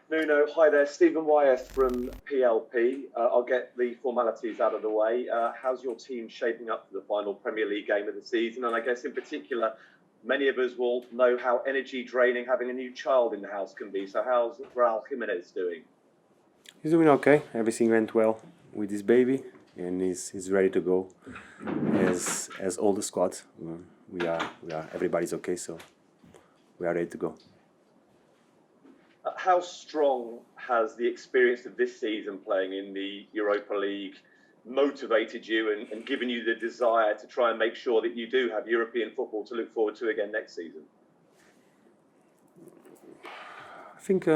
Nuno, hi there. Stephen Wyeth from PLP. I'll get the formalities out of the way. How's your team shaping up for the final Premier League game of the season? And I guess in particular, many of us will know how energy draining having a new child in the house can be. So how's Raul Jimenez doing? He's doing okay. Everything went well with his baby, and he's ready to go. As all the squad, we are everybody's okay, so we are ready to go. How strong has the experience of this season playing in the Europa League motivated you and given you the desire to try and make sure that you do have European football to look forward to again next season? I think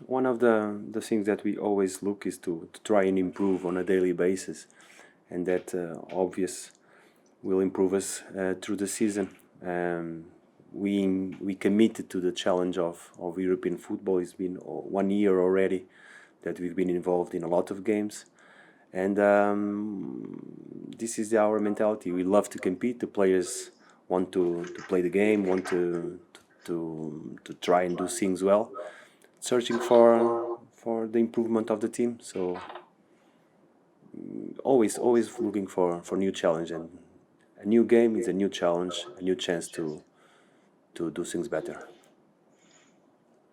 one of the things that we always look is to try and improve on a daily basis, and that obvious will improve us through the season. We committed to the challenge of European football. It's been 1 year already that we've been involved in a lot of games, and this is our mentality. We love to compete. The players want to play the game, want to try and do things well, searching for the improvement of the team. So always looking for new challenge, and a new game is a new challenge, a new chance to do things better.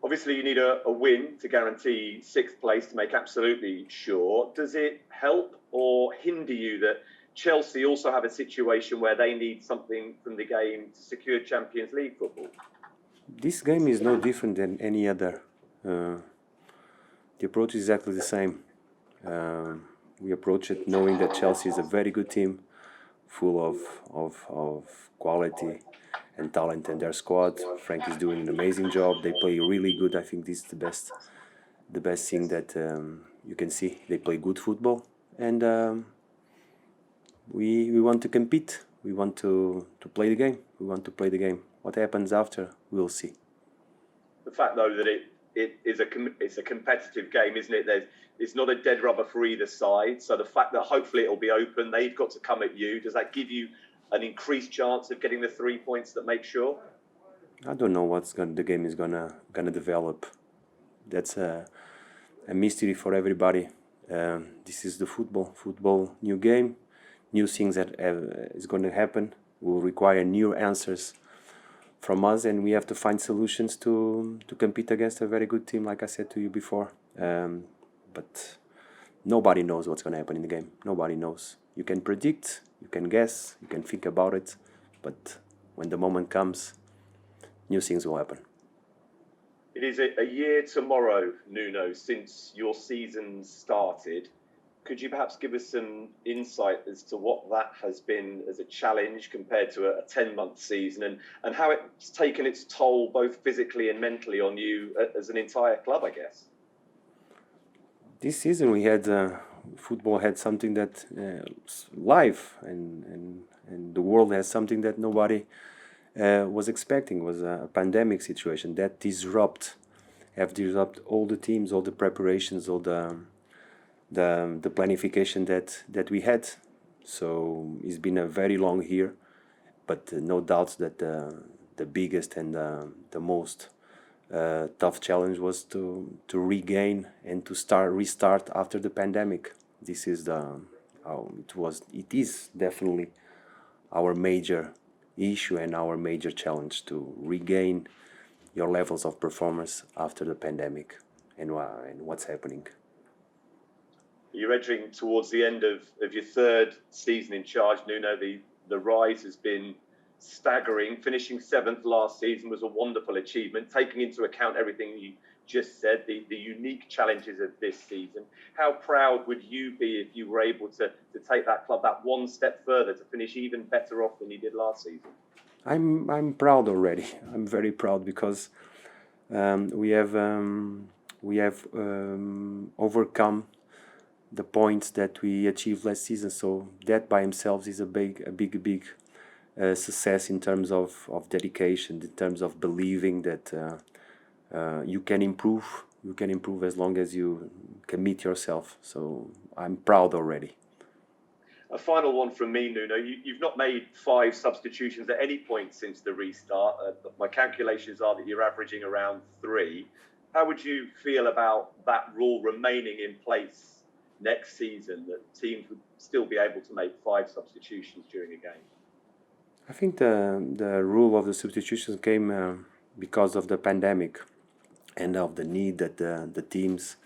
Obviously, you need a win to guarantee sixth place to make absolutely sure. Does it help or hinder you that Chelsea also have a situation where they need something from the game to secure Champions League football? This game is no different than any other. The approach is exactly the same. We approach it knowing that Chelsea is a very good team, full of quality and talent in their squad. Frank is doing an amazing job. They play really good. I think this is the best thing that you can see. They play good football, and we want to compete. We want to play the game. We want to play the game. What happens after, we'll see. The fact, though, that it's a competitive game, isn't it? It's not a dead rubber for either side. So the fact that hopefully it'll be open, they've got to come at you. Does that give you an increased chance of getting the 3 points that make sure? I don't know the game is gonna develop. That's a mystery for everybody. This is the football, new game, new things that is going to happen. Will require new answers from us, and we have to find solutions to compete against a very good team, like I said to you before. But nobody knows what's going to happen in the game. Nobody knows. You can predict, you can guess, you can think about it, but when the moment comes, new things will happen. It is a year tomorrow, Nuno, since your season started. Could you perhaps give us some insight as to what that has been as a challenge compared to a 10-month season, and how it's taken its toll both physically and mentally on you as an entire club, I guess? This season we had football had something that live, and the world has something that nobody was expecting. Was a pandemic situation that disrupt all the teams, all the preparations, all the planification that we had. So it's been a very long year, but no doubt that the biggest and the most tough challenge was to regain and to restart after the pandemic. This is it is definitely our major issue and our major challenge, to regain your levels of performance after the pandemic and what's happening. You're edging towards the end of your third season in charge, Nuno. The rise has been staggering. Finishing seventh last season was a wonderful achievement, taking into account everything you just said, the unique challenges of this season. How proud would you be if you were able to take that club that one step further, to finish even better off than you did last season? I'm proud already. I'm very proud because we have overcome the points that we achieved last season. So that by himself is a big success in terms of dedication, in terms of believing that you can improve. You can improve as long as you commit yourself. So I'm proud already. A final one from me, Nuno. You've not made 5 substitutions at any point since the restart. My calculations are that you're averaging around 3. How would you feel about that rule remaining in place next season, that teams would still be able to make 5 substitutions during a game? I think the rule of the substitutions came because of the pandemic and of the need that the teams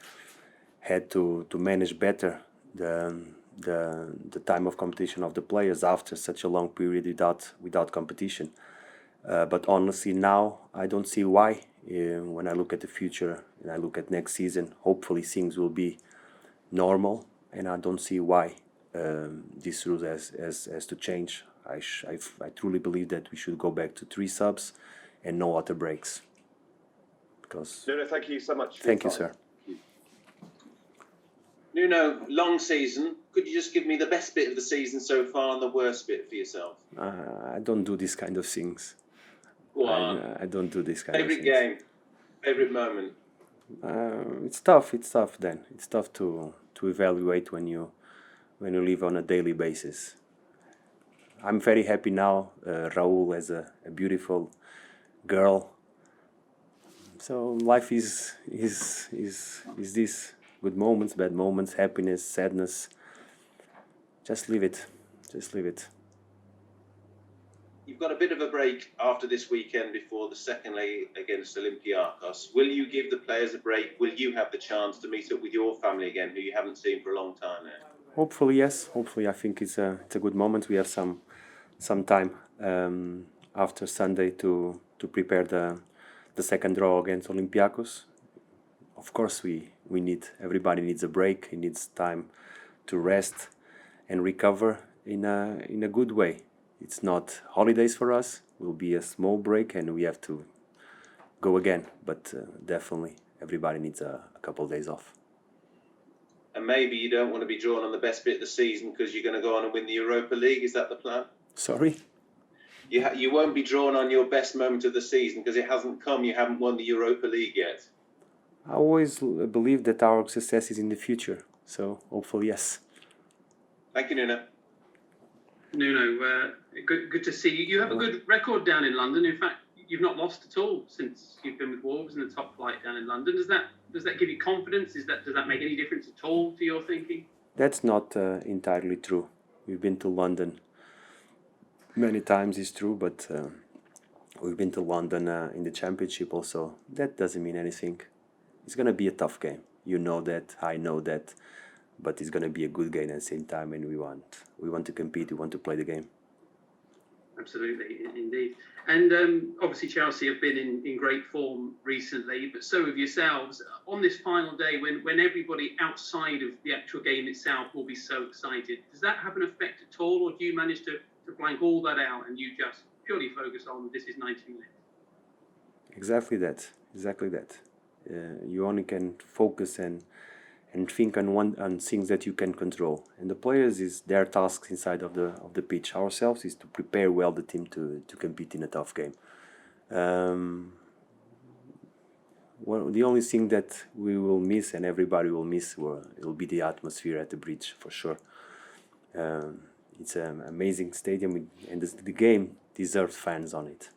had to manage better the time of competition of the players after such a long period without competition. But honestly, now I don't see why. When I look at the future and I look at next season, hopefully things will be normal, and I don't see why this rule has to change. I truly believe that we should go back to 3 subs and no water breaks. Because Nuno, thank you so much. Thank you, sir. Nuno, long season. Could you just give me the best bit of the season so far and the worst bit for yourself? I don't do these kind of things. Go on. I don't do this kind of Favourite things. game? Favourite moment? It's tough. It's tough. Then it's tough to evaluate when you live on a daily basis. I'm very happy now. Raul has a beautiful girl. So life is this: good moments, bad moments, happiness, sadness. Just leave it. Just leave it. You've got a bit of a break after this weekend before the second leg against Olympiacos. Will you give the players a break? Will you have the chance to meet up with your family again, who you haven't seen for a long time now? Hopefully, yes. Hopefully, I think it's a good moment. We have some time after Sunday to prepare the second draw against Olympiacos. Of course, everybody needs a break. He needs time to rest and recover in a good way. It's not holidays for us. It will be a small break, and we have to go again. But definitely, everybody needs a couple of days off. And maybe you don't want to be drawn on the best bit of the season because you're going to go on and win the Europa League. Is that the plan? Sorry? You won't be drawn on your best moment of the season because it hasn't come. You haven't won the Europa League yet. I always believe that our success is in the future. So hopefully, yes. Thank you, Nuno. Nuno, good to see you. You have a good record down in London. In fact, you've not lost at all since you've been with Wolves in the top flight down in London. Does that give you confidence? Does that make any difference at all to your thinking? That's not entirely true. We've been to London many times, it's true, but we've been to London in the Championship also. That doesn't mean anything. It's going to be a tough game. You know that, I know that, but it's going to be a good game at the same time, and we want to compete, we want to play the game. Absolutely, indeed. And obviously Chelsea have been in great form recently, but so have yourselves. On this final day, when everybody outside of the actual game itself will be so excited, does that have an effect at all, or do you manage to blank all that out and you just purely focus on this is 90 minutes? Exactly that. You only can focus and think on things that you can control. And the players, is their task inside of the pitch. Ourselves is to prepare well the team to compete in a tough game. Well, the only thing that we will miss and everybody will miss will be the atmosphere at the bridge, for sure. It's an amazing stadium, and the game deserves fans on it.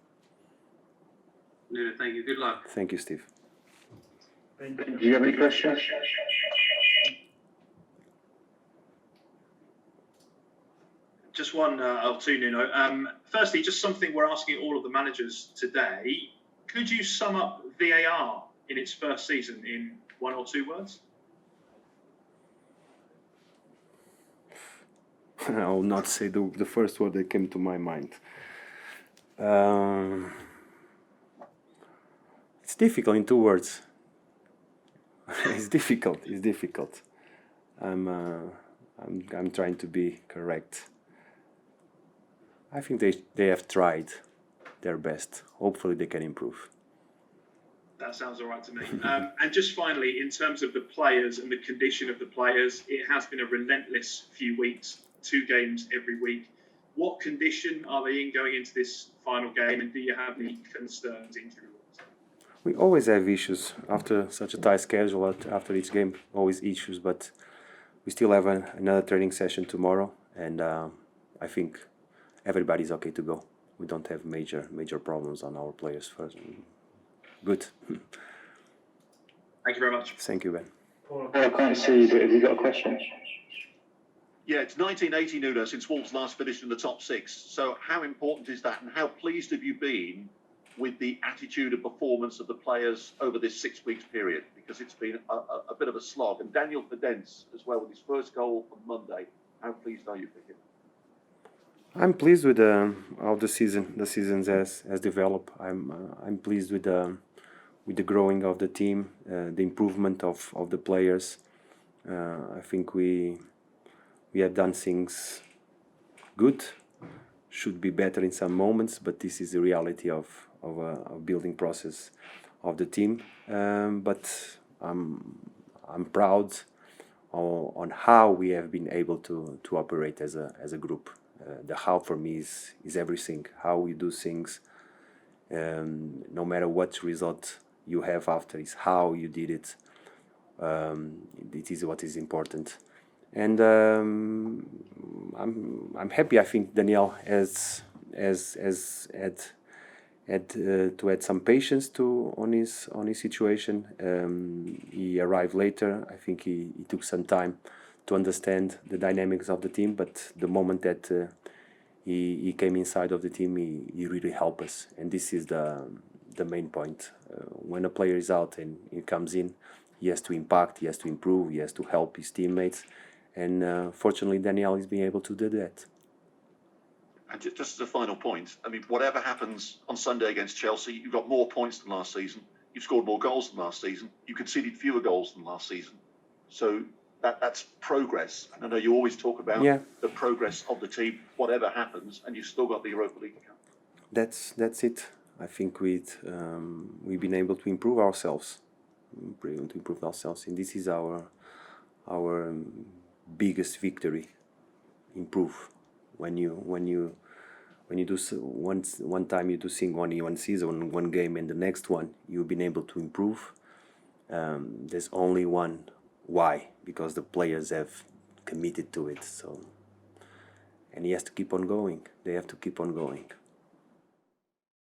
No, thank you. Good luck. Thank you, Steve. Do you have any questions? Just one or two, Nuno. Firstly, just something we're asking all of the managers today. Could you sum up VAR in its first season in 1 or 2 words? I will not say the first word that came to my mind. It's difficult in 2 words. It's difficult. I'm trying to be correct. I think they have tried their best. Hopefully they can improve. That sounds all right to me. And just finally, in terms of the players and the condition of the players, it has been a relentless few weeks, 2 games every week. What condition are they in going into this final game, and do you have any concerns injury-wise? We always have issues after such a tight schedule. After each game, always issues. But we still have another training session tomorrow, and I think everybody's okay to go. We don't have major problems on our players first. Good. Thank you very much. Thank you, Ben. Paul, I can't see you, but have you got a question? Yeah, it's 1980, Nuno, since Wolves last finished in the top six. So how important is that, and how pleased have you been with the attitude and performance of the players over this 6 weeks period? Because it's been a bit of a slog. And Daniel Fidence as well with his first goal on Monday. How pleased are you for him? I'm pleased with how the seasons has developed. I'm pleased with the growing of the team, the improvement of the players. I think we have done things good. Should be better in some moments, but this is the reality of a building process of the team. But I'm proud on how we have been able to operate as a group. The how for me is everything. How we do things, no matter what result you have after, is how you did it. It is what is important, and I'm happy. I think Daniel has had to add some patience on his situation. He arrived later. I think he took some time to understand the dynamics of the team, but the moment that he came inside of the team, he really helped us, and this is the main point. When a player is out and he comes in, he has to impact, he has to improve, he has to help his teammates, and fortunately Daniel is being able to do that. And just as a final point, I mean, whatever happens on Sunday against Chelsea, you've got more points than last season. You've scored more goals than last season. You conceded fewer goals than last season. So that's progress. And I know you always talk about the progress of the team, whatever happens, and you've still got the Europa League Cup. That's it. I think we've been able to improve ourselves. And this is our biggest victory. Improve. When you do one time you do thing one season, one game, and the next one you've been able to improve. There's only one why, because the players have committed to it. So, and he has to keep on going. They have to keep on going.